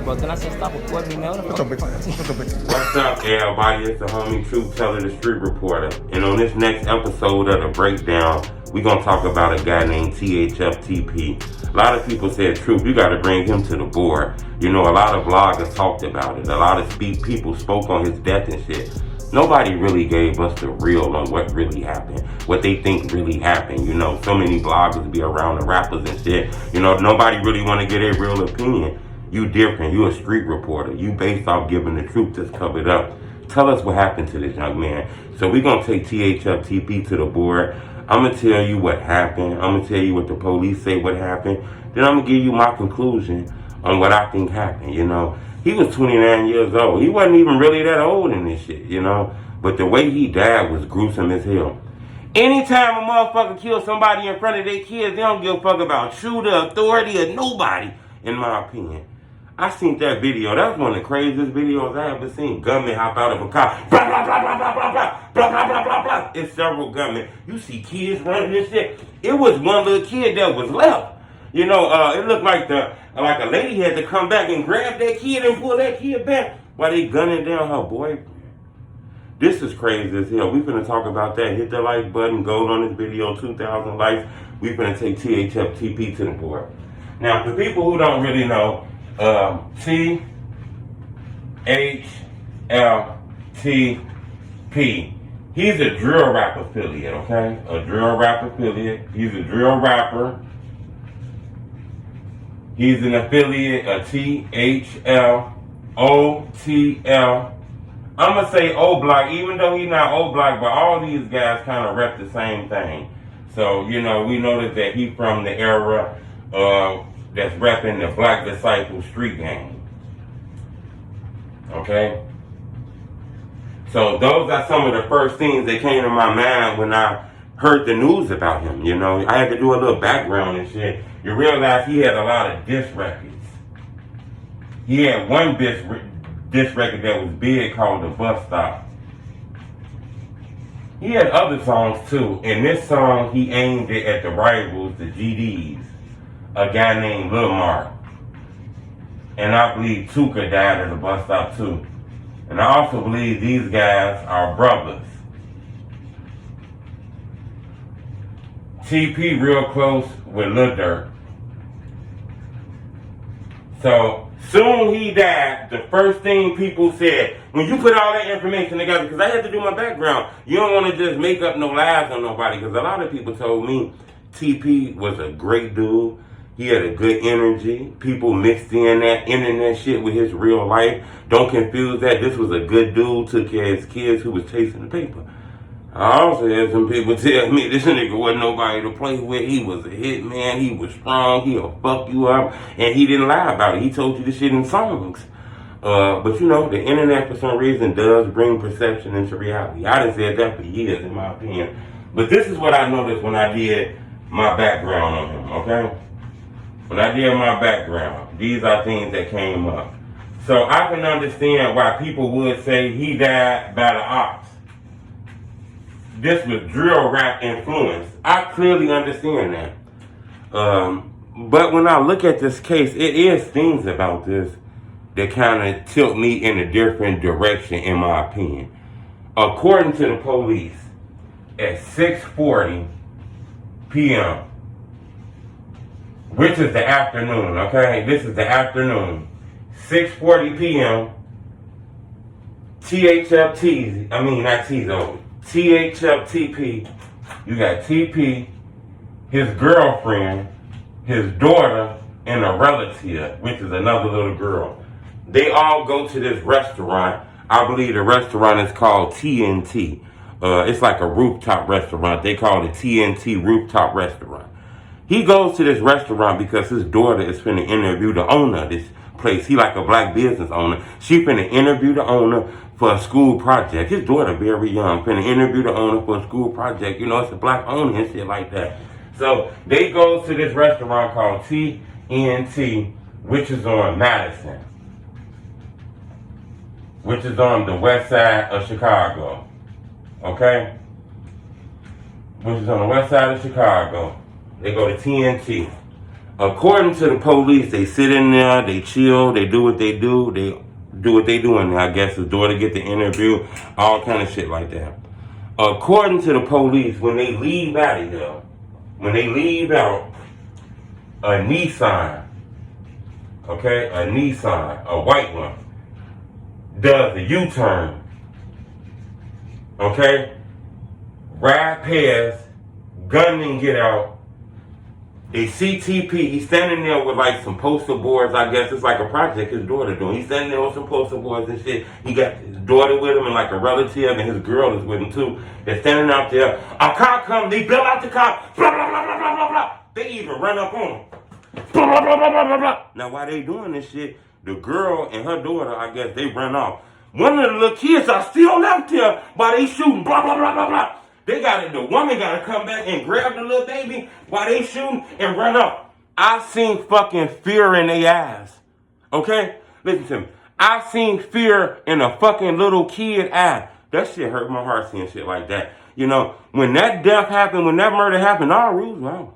bro. Can I say stop recording me now? What's up, big man? What's up, big man? What's up, everybody? It's the homie Truth Teller, the Street Reporter. And on this next episode of The Breakdown, we're going to talk about a guy named THFTP. A lot of people said, Truth, you got to bring him to the board. You know, a lot of bloggers talked about it. A lot of people spoke on his death and shit. Nobody really gave us the real on what really happened, what they think really happened. You know, so many bloggers be around the rappers and shit. You know, nobody really want to get a real opinion. You different. You a street reporter. You based off giving the truth that's covered up. Tell us what happened to this young man. So we're going to take THFTP to the board. I'm going to tell you what happened. I'm going to tell you what the police say what happened. Then I'm going to give you my conclusion on what I think happened, you know. He was 29 years old. He wasn't even really that old in this shit, you know. But the way he died was gruesome as hell. Anytime a motherfucker kills somebody in front of their kids, they don't give a fuck about shooter, authority, or nobody, in my opinion. I seen that video. That's one of the craziest videos I ever seen. Gunmen hop out of a car. Blah, blah, blah, blah, blah, blah, blah, blah, blah, blah, blah, blah. It's several gunmen. You see kids running this shit. It was one little kid that was left. You know, it looked like a lady had to come back and grab that kid and pull that kid back while they gunning down her boyfriend. This is crazy as hell. We finna talk about that. Hit the like button. Gold on this video. 2,000 likes. We finna take THFTP to the board. Now, for people who don't really know, THLTP. He's a drill rap affiliate, okay? A drill rap affiliate. He's a drill rapper. He's an affiliate of THLOTL. I'm going to say O-Block, even though he's not O-Block, but all these guys kind of rep the same thing. So, you know, we noticed that he's from the era that's repping the Black Disciple Street Gang. Okay? So those are some of the first things that came to my mind when I heard the news about him, you know. I had to do a little background and shit. You realize he had a lot of diss records. He had one diss record that was big called The Bus Stop. He had other songs too. In this song, he aimed it at the rivals, the GDs. A guy named Lil Mark. And I believe Tuka died at the bus stop too. And I also believe these guys are brothers. TP real close with Lil Durk. So, soon he died, the first thing people said, when you put all that information together, because I had to do my background, you don't want to just make up no lies on nobody, because a lot of people told me TP was a great dude. He had a good energy. People mixed in that internet shit with his real life. Don't confuse that. This was a good dude, took care of his kids who was chasing the paper. I also had some people tell me this nigga wasn't nobody to play with. He was a hit man. He was strong. He'll fuck you up. And he didn't lie about it. He told you this shit in songs. But you know, the internet for some reason does bring perception into reality. I done said that for years in my opinion. But this is what I noticed when I did my background on him, okay? When I did my background, these are things that came up. So I can understand why people would say he died by the ops. This was drill rap influence. I clearly understand that. But when I look at this case, it is things about this that kind of tilt me in a different direction, in my opinion. According to the police, at 6:40 p.m., which is the afternoon, okay? This is the afternoon. 6:40 p.m., THFTP, you got TP, his girlfriend, his daughter, and a relative, which is another little girl. They all go to this restaurant. I believe the restaurant is called TNT. It's like a rooftop restaurant. They call it TNT Rooftop Restaurant. He goes to this restaurant because his daughter is finna interview the owner of this place. He like a black business owner. She finna interview the owner for a school project. His daughter very young, finna interview the owner for a school project. You know, it's a black owner and shit like that. So they go to this restaurant called TNT, which is on Madison, which is on the west side of Chicago. Okay? Which is on the west side of Chicago. They go to TNT. According to the police, they sit in there, they chill, they do what they do, they do what they do in there. I guess his daughter get the interview, all kind of shit like that. According to the police, when they leave out of here, when they leave out, a Nissan, okay, a Nissan, a white one, does a U-turn, okay, ride past, gunmen get out. A CTP, he's standing there with like some poster boards, I guess it's like a project his daughter doing. He's standing there with some poster boards and shit. He got his daughter with him and like a relative, and his girl is with him too. They're standing out there. A cop comes, they bail out the cop, blah, blah, blah, blah, blah, blah, blah. They even run up on him. Blah, blah, blah, blah, blah, blah, blah. Now while they doing this shit, the girl and her daughter, I guess, they run off. One of the little kids are still left here while they shooting, blah, blah, blah, blah, blah. The woman got to come back and grab the little baby while they shooting and run up. I seen fucking fear in their eyes. Okay? Listen to me. I seen fear in a fucking little kid eye. That shit hurt my heart seeing shit like that. You know, when that death happened, when that murder happened, all rules wrong.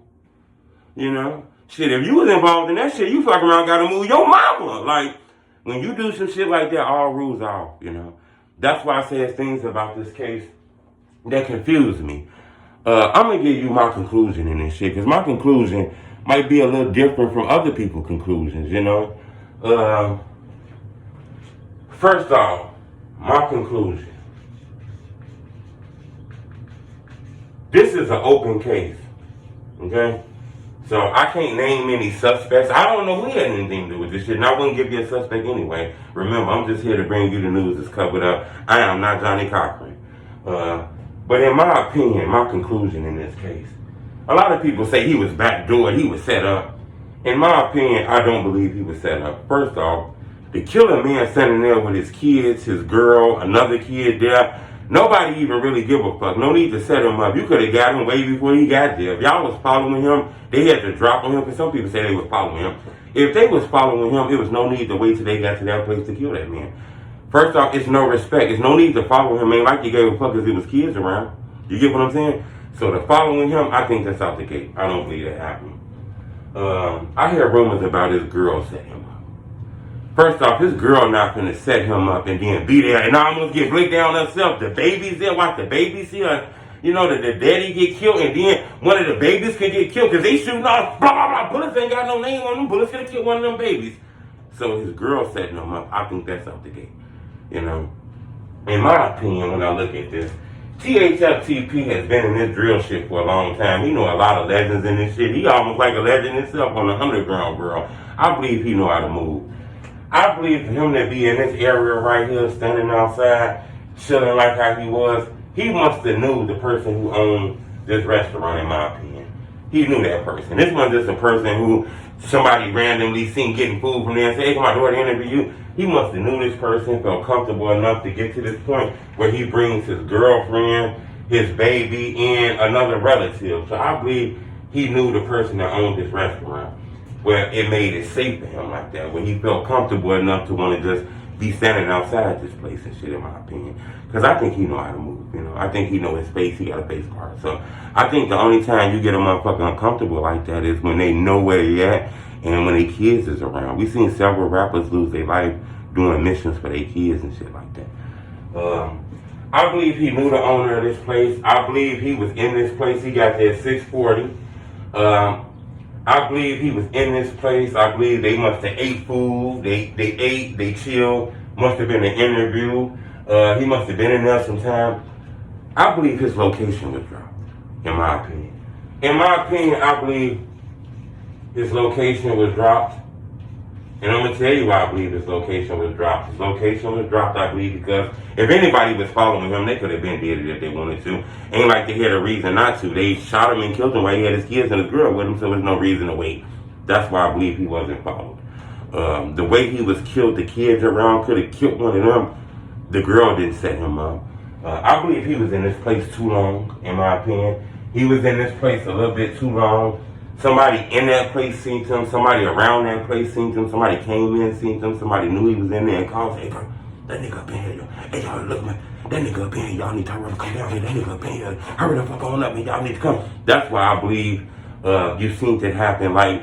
You know? Shit, if you was involved in that shit, you fucking around got to move your mama. Like, when you do some shit like that, all rules off, you know? That's why I said things about this case that confused me. I'm going to give you my conclusion in this shit, because my conclusion might be a little different from other people's conclusions, you know? First off, my conclusion. This is an open case, okay? So I can't name any suspects. I don't know who had anything to do with this shit, and I wouldn't give you a suspect anyway. Remember, I'm just here to bring you the news that's covered up. I am not Johnny Cochran. But in my opinion, my conclusion in this case, a lot of people say he was backdoored, he was set up. In my opinion, I don't believe he was set up. First off, the killer man standing there with his kids, his girl, another kid there, nobody even really give a fuck. No need to set him up. You could have got him way before he got there. If y'all was following him, they had to drop on him, because some people say they was following him. If they was following him, it was no need to wait till they got to that place to kill that man. First off, it's no respect. It's no need to follow him. Ain't like you gave a fuck because there was kids around. You get what I'm saying? So the following him, I think that's out the gate. I don't believe that happened. I hear rumors about his girl setting him up. First off, his girl not gonna set him up and then be there and almost get blicked down herself. The baby's there, watch the baby see her. You know, the daddy get killed, and then one of the babies can get killed because they shooting off, blah, blah, blah. Bullets ain't got no name on them. Bullets gonna kill one of them babies. So his girl setting him up, I think that's out the gate. You know, in my opinion, when I look at this, THFTP has been in this drill shit for a long time. He know a lot of legends in this shit. He almost like a legend himself on the underground, girl. I believe he know how to move. I believe for him to be in this area right here, standing outside, chilling like how he was, he must have knew the person who owned this restaurant, in my opinion. He knew that person. This wasn't just a person who somebody randomly seen getting food from there and say, hey, come on, door to interview you. He must have knew this person, felt comfortable enough to get to this point where he brings his girlfriend, his baby, and another relative. So I believe he knew the person that owned this restaurant, where it made it safe for him like that, where he felt comfortable enough to want to just be standing outside this place and shit, in my opinion. Because I think he know how to move, you know. I think he know his face. He got a face card. So I think the only time you get a motherfucker uncomfortable like that is when they know where he at and when their kids is around. We've seen several rappers lose their life doing missions for their kids and shit like that. I believe he knew the owner of this place. I believe he was in this place. He got there at 6:40. I believe he was in this place. I believe they must have ate food. They ate, they chilled. Must have been an interview. He must have been in there sometime. I believe his location was dropped, in my opinion. In my opinion, I believe his location was dropped. And I'm going to tell you why I believe his location was dropped. His location was dropped, I believe, because if anybody was following him, they could have been dead if they wanted to. Ain't like they had a reason not to. They shot him and killed him while he had his kids and his girl with him, so there's no reason to wait. That's why I believe he wasn't followed. The way he was killed, the kids around could have killed one of them. The girl didn't set him up. I believe he was in this place too long, in my opinion. He was in this place a little bit too long. Somebody in that place seen him. Somebody around that place seen him. Somebody came in, seen him. Somebody knew he was in there and called, hey, bro, that nigga up in here, yo. Hey, y'all, look, man. That nigga up in here. Y'all need to hurry up, come down here. That nigga up in here. Hurry the fuck on up, and y'all need to come. That's why I believe you seen it happen. Like,